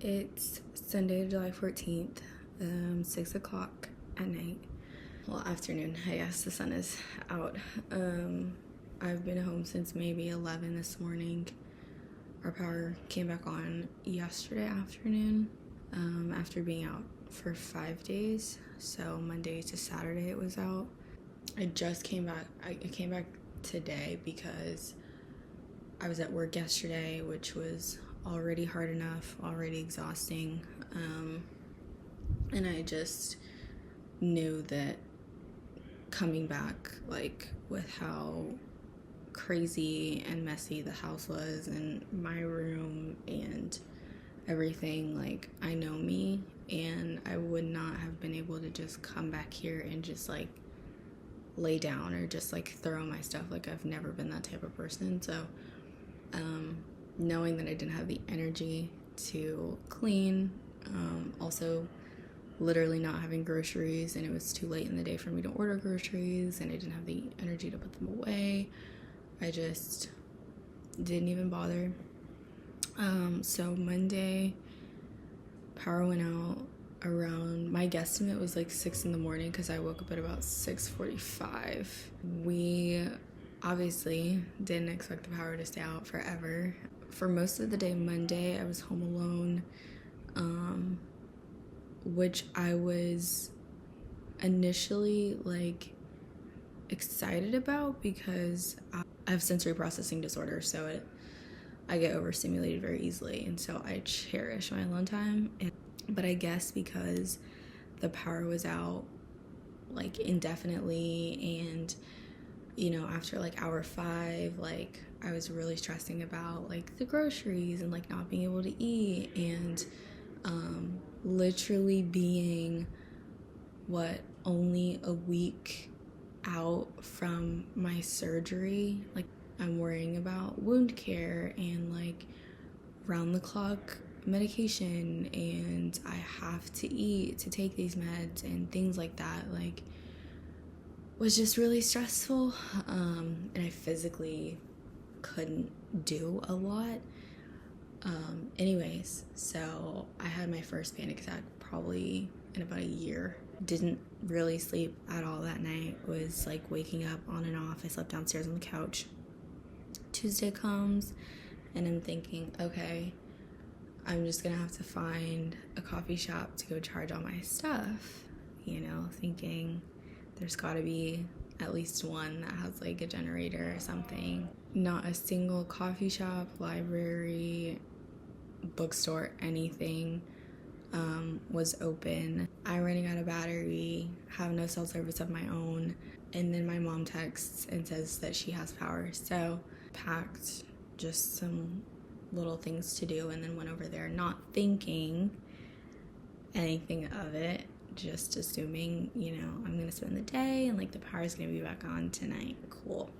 It's Sunday, July 14th, 6 o'clock at night. Well, afternoon, I guess. The sun is out. I've been home since maybe 11 this morning. Our power came back on yesterday afternoon after being out for 5 days. So Monday to Saturday it was out. I just came back. I came back today because I was at work yesterday, which was already hard enough, already exhausting. And I just knew that coming back, like, with how crazy and messy the house was and my room and everything, like, I know me, and I would not have been able to just come back here and just like lay down or just like throw my stuff. Like, I've never been that type of person. So knowing that I didn't have the energy to clean, also literally not having groceries, and it was too late in the day for me to order groceries, and I didn't have the energy to put them away, I just didn't even bother. So Monday, power went out around, my guesstimate was like 6 in the morning because I woke up at about 6:45. We obviously didn't expect the power to stay out forever. For most of the day Monday, I was home alone, which I was initially like excited about because I have sensory processing disorder, so I get overstimulated very easily, and so I cherish my alone time. But I guess because the power was out like indefinitely, and you know, after like hour 5, like I was really stressing about like the groceries and like not being able to eat, and literally being only a week out from my surgery. Like, I'm worrying about wound care and like round the clock medication, and I have to eat to take these meds and things like that, like, was just really stressful. And I physically couldn't do a lot. Anyways, so I had my first panic attack probably in about a year. Didn't really sleep at all that night. Was like waking up on and off. I slept downstairs on the couch. Tuesday comes and I'm thinking, okay, I'm just gonna have to find a coffee shop to go charge all my stuff, you know, thinking there's gotta be at least one that has like a generator or something. Not a single coffee shop, library, bookstore, anything was open. I'm running out of battery, have no cell service of my own, and then my mom texts and says that she has power. So packed just some little things to do and then went over there, not thinking anything of it, just assuming, you know, I'm gonna spend the day and like the power's gonna be back on tonight. Cool.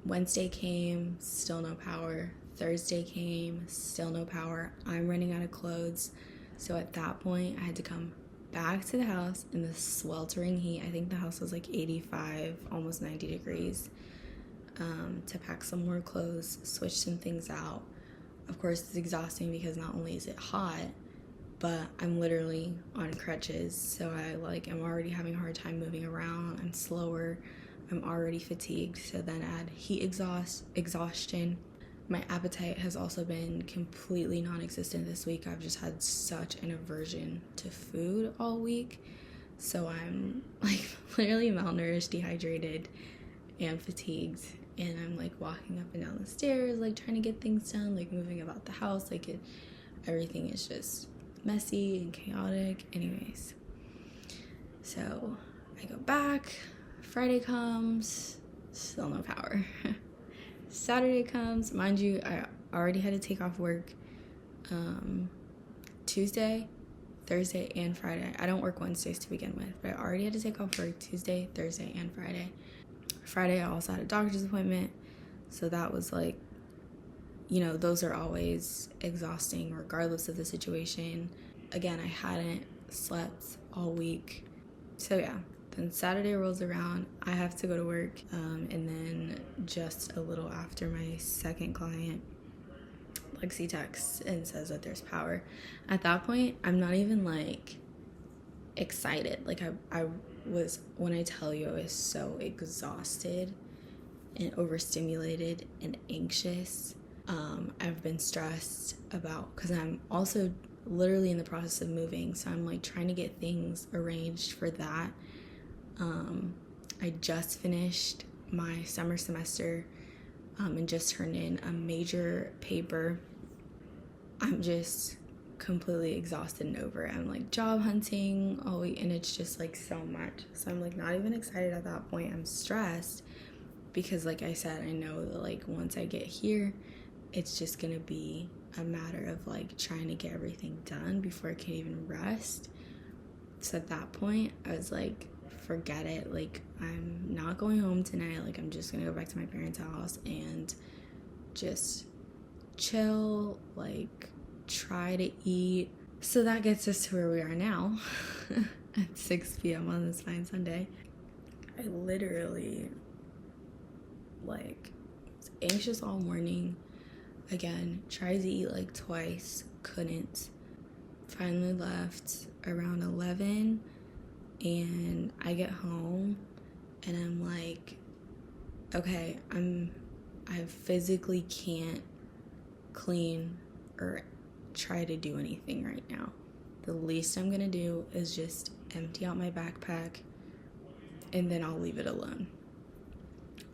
Wednesday came, still no power. Thursday came, still no power. I'm running out of clothes. So at that point, I had to come back to the house in the sweltering heat. I think the house was like 85, almost 90 degrees, to pack some more clothes, switch some things out. Of course, it's exhausting because not only is it hot, but I'm literally on crutches. So I'm already having a hard time moving around. I'm slower. I'm already fatigued. So then add heat exhaustion. My appetite has also been completely non-existent this week. I've just had such an aversion to food all week. So I'm like literally malnourished, dehydrated, and fatigued. And I'm like walking up and down the stairs, like trying to get things done, like moving about the house. Like everything is just messy and chaotic. Anyways, so I go back. Friday comes, still no power. Saturday comes, mind you, I already had to take off work Tuesday, Thursday, and Friday. I don't work Wednesdays to begin with, but I already had to take off work Tuesday, Thursday, and Friday. Friday, I also had a doctor's appointment, so that was like, you know, those are always exhausting regardless of the situation. Again, I hadn't slept all week. So yeah, then Saturday rolls around, I have to go to work, and then just a little after my second client, Lexi texts and says that there's power. At that point, I'm not even like excited. Like I was, when I tell you, I was so exhausted and overstimulated and anxious. I've been stressed about, because I'm also literally in the process of moving, so I'm like trying to get things arranged for that. I just finished my summer semester and just turned in a major paper. I'm just completely exhausted and over it. I'm like job hunting all week, and it's just like so much. So I'm like not even excited at that point. I'm stressed because, like I said, I know that like once I get here, it's just gonna be a matter of like trying to get everything done before I can even rest. So at that point, I was like, forget it. Like, I'm not going home tonight. Like, I'm just gonna go back to my parents' house and just chill, like try to eat. So that gets us to where we are now at 6 p.m. on this fine Sunday. I literally like was anxious all morning. Again, tried to eat like twice, couldn't. Finally left around 11, and I get home and I'm like, okay, I physically can't clean or try to do anything right now. The least I'm gonna do is just empty out my backpack and then I'll leave it alone.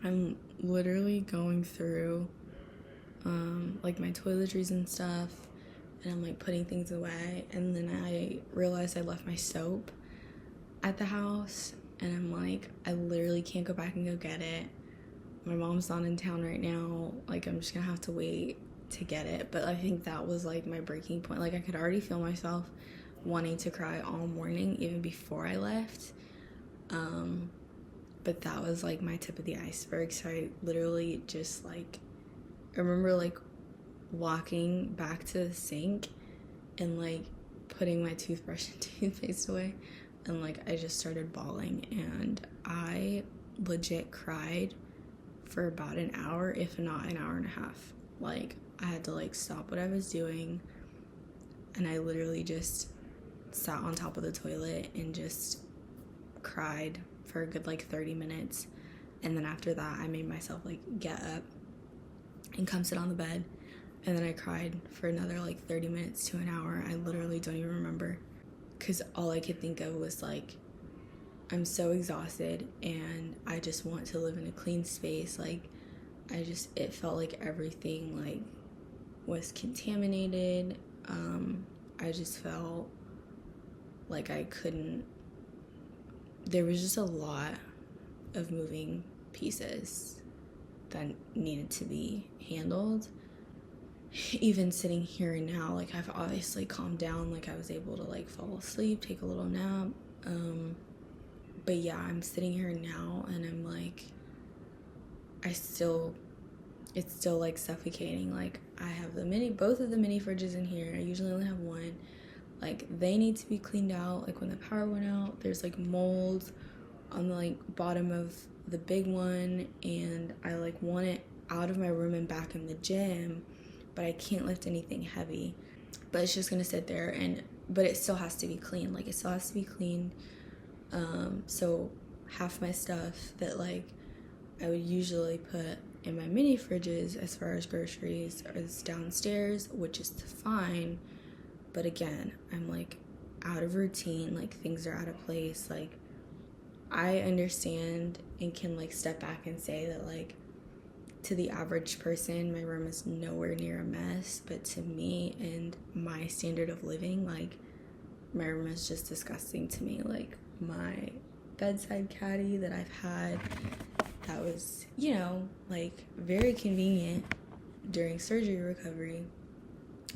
I'm literally going through like my toiletries and stuff, and I'm like putting things away, and then I realized I left my soap at the house, and I'm like, I literally can't go back and go get it. My mom's not in town right now, like I'm just gonna have to wait to get it. But I think that was like my breaking point. Like I could already feel myself wanting to cry all morning even before I left, but that was like my tip of the iceberg. So I literally just like, I remember like walking back to the sink and like putting my toothbrush and toothpaste away, and like I just started bawling, and I legit cried for about an hour, if not an hour and a half. Like I had to like stop what I was doing, and I literally just sat on top of the toilet and just cried for a good like 30 minutes. And then after that, I made myself like get up and come sit on the bed, and then I cried for another like 30 minutes to an hour. I literally don't even remember, because all I could think of was like, I'm so exhausted and I just want to live in a clean space. Like it felt like everything like was contaminated. I just felt like I couldn't, there was just a lot of moving pieces that needed to be handled. Even sitting here and now, like I've obviously calmed down, like I was able to like fall asleep, take a little nap, but yeah, I'm sitting here now and I'm like, it's still like suffocating. Like I have both of the mini fridges in here. I usually only have one. Like they need to be cleaned out. Like when the power went out, there's like mold on the like bottom of the big one, and I like want it out of my room and back in the gym, but I can't lift anything heavy. But it's just gonna sit there, but it still has to be clean. Like it still has to be cleaned. So half my stuff that like I would usually put in my mini fridges as far as groceries is downstairs, which is fine. But again, I'm like out of routine, like things are out of place. Like I understand and can like step back and say that like to the average person, my room is nowhere near a mess, but to me and my standard of living, like my room is just disgusting to me. Like my bedside caddy that I've had, that was, you know, like very convenient during surgery recovery,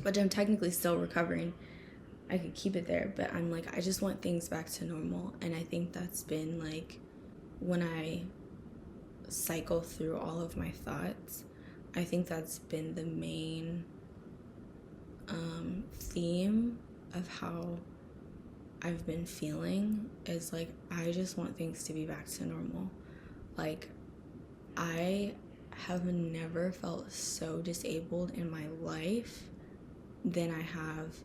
which I'm technically still recovering. I could keep it there, but I'm like, I just want things back to normal. And I think that's been like, when I cycle through all of my thoughts, I think that's been the main theme of how I've been feeling, is like I just want things to be back to normal. Like I have never felt so disabled in my life than I have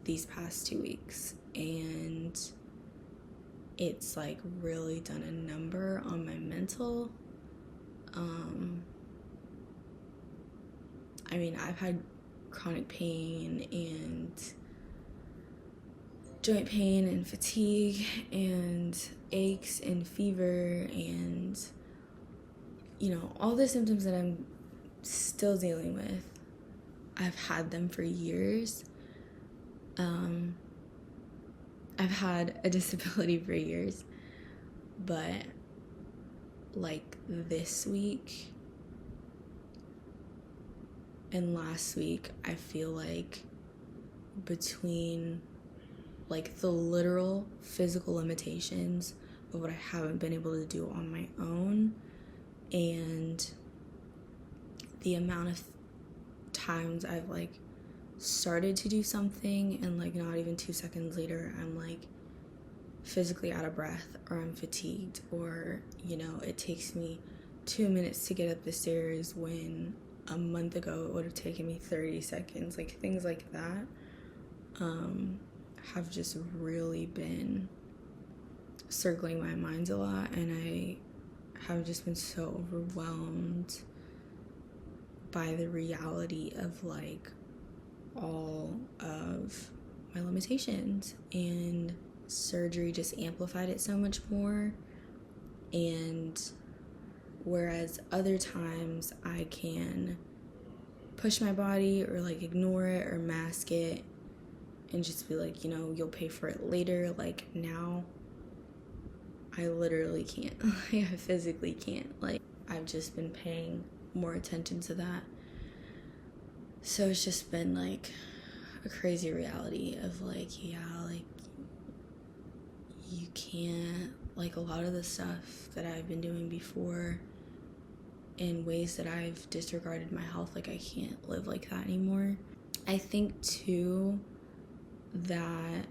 these past 2 weeks. And it's like really done a number on my mental. I mean, I've had chronic pain and joint pain and fatigue and aches and fever and, you know, all the symptoms that I'm still dealing with. I've had them for years. I've had a disability for years, but like this week and last week, I feel like between like the literal physical limitations of what I haven't been able to do on my own and the amount of times I've like started to do something and like not even 2 seconds later I'm like physically out of breath or I'm fatigued, or, you know, it takes me 2 minutes to get up the stairs when a month ago it would have taken me 30 seconds. Like things like that have just really been circling my mind a lot, and I have just been so overwhelmed by the reality of like all of my limitations, and surgery just amplified it so much more. And whereas other times I can push my body or like ignore it or mask it and just be like, you know, you'll pay for it later, like now I literally can't. I physically can't. Like I've just been paying more attention to that. So it's just been like a crazy reality of like, yeah, like you can't, like a lot of the stuff that I've been doing before in ways that I've disregarded my health, like I can't live like that anymore. I think too that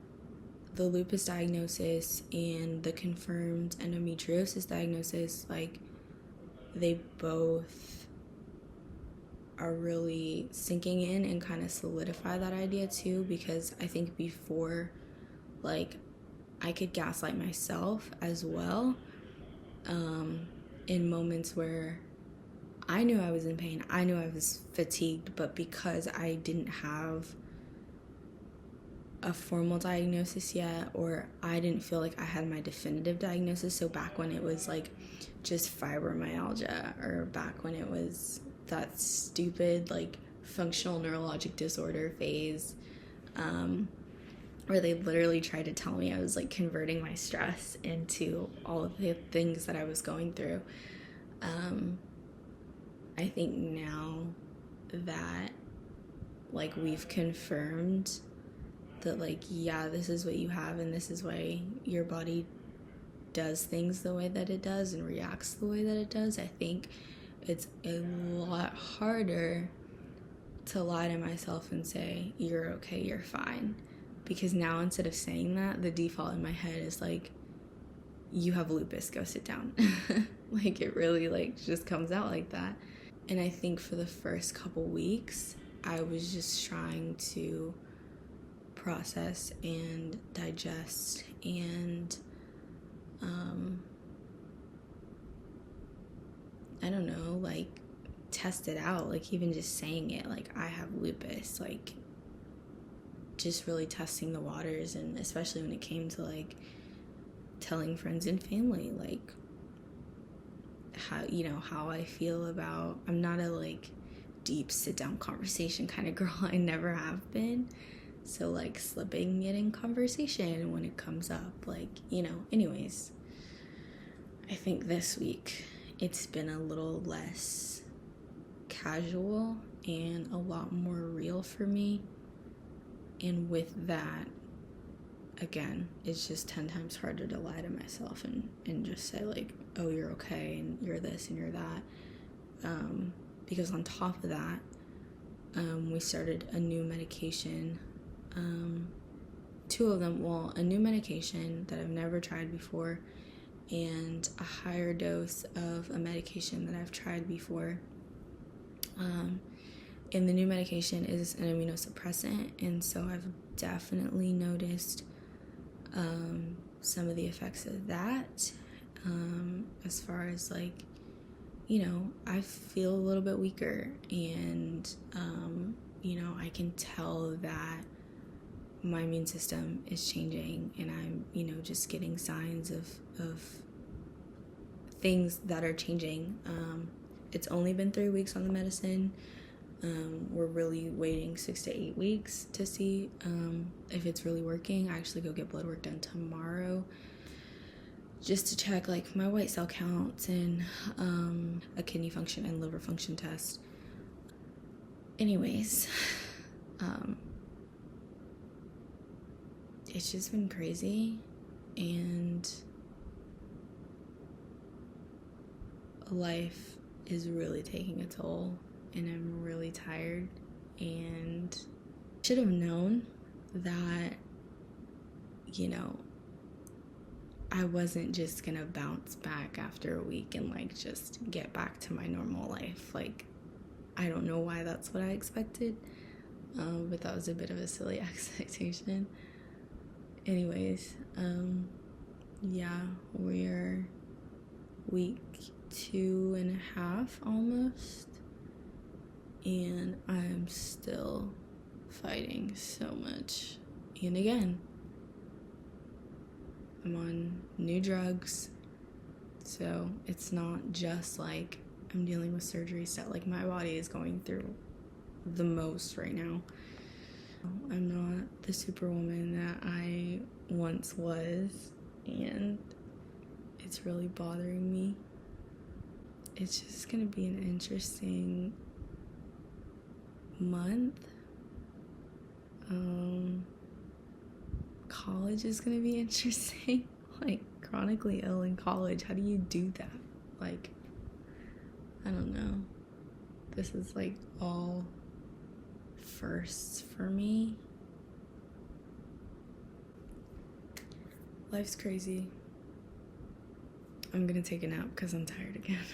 the lupus diagnosis and the confirmed endometriosis diagnosis, like they both are really sinking in and kind of solidify that idea too, because I think before, like I could gaslight myself as well in moments where I knew I was in pain, I knew I was fatigued, but because I didn't have a formal diagnosis yet, or I didn't feel like I had my definitive diagnosis, so back when it was like just fibromyalgia, or back when it was that stupid like functional neurologic disorder phase, where they literally tried to tell me I was like converting my stress into all of the things that I was going through. I think now that like we've confirmed that like, yeah, this is what you have and this is why your body does things the way that it does and reacts the way that it does, I think it's a lot harder to lie to myself and say, you're okay, you're fine. Because now instead of saying that, the default in my head is like, you have lupus, go sit down. Like it really like just comes out like that. And I think for the first couple weeks, I was just trying to process and digest and I don't know, like test it out. Like even just saying it, like I have lupus, like just really testing the waters. And especially when it came to like telling friends and family, like how, you know, how I feel about, I'm not a like deep sit down conversation kind of girl. I never have been. So like slipping it in conversation when it comes up, like, you know, anyways, I think this week it's been a little less casual and a lot more real for me. And with that, again, it's just 10 times harder to lie to myself and just say like, oh, you're okay and you're this and you're that. Because on top of that, we started a new medication, 2 of them, well, a new medication that I've never tried before, and a higher dose of a medication that I've tried before. And the new medication is an immunosuppressant, and so I've definitely noticed some of the effects of that. As far as like, I feel a little bit weaker, and I can tell that my immune system is changing, and I'm just getting signs of things that are changing. It's only been 3 weeks on the medicine. We're really waiting 6 to 8 weeks to see if it's really working. I actually go get blood work done tomorrow just to check like my white cell counts and a kidney function and liver function test. Anyways, it's just been crazy, and life is really taking a toll, and I'm really tired, and should have known that I wasn't just gonna bounce back after a week and like just get back to my normal life. Like, I don't know why that's what I expected, but that was a bit of a silly expectation. Anyways, yeah, we're week 2.5 almost, and I'm still fighting so much. And again, I'm on new drugs, so it's not just like I'm dealing with surgery stuff. Like, my body is going through the most right now. I'm not the superwoman that I once was, and it's really bothering me. It's just gonna be an interesting month. College is gonna be interesting. Like, chronically ill in college, how do you do that? Like, I don't know. This is like all firsts for me. Life's crazy. I'm gonna take a nap because I'm tired again.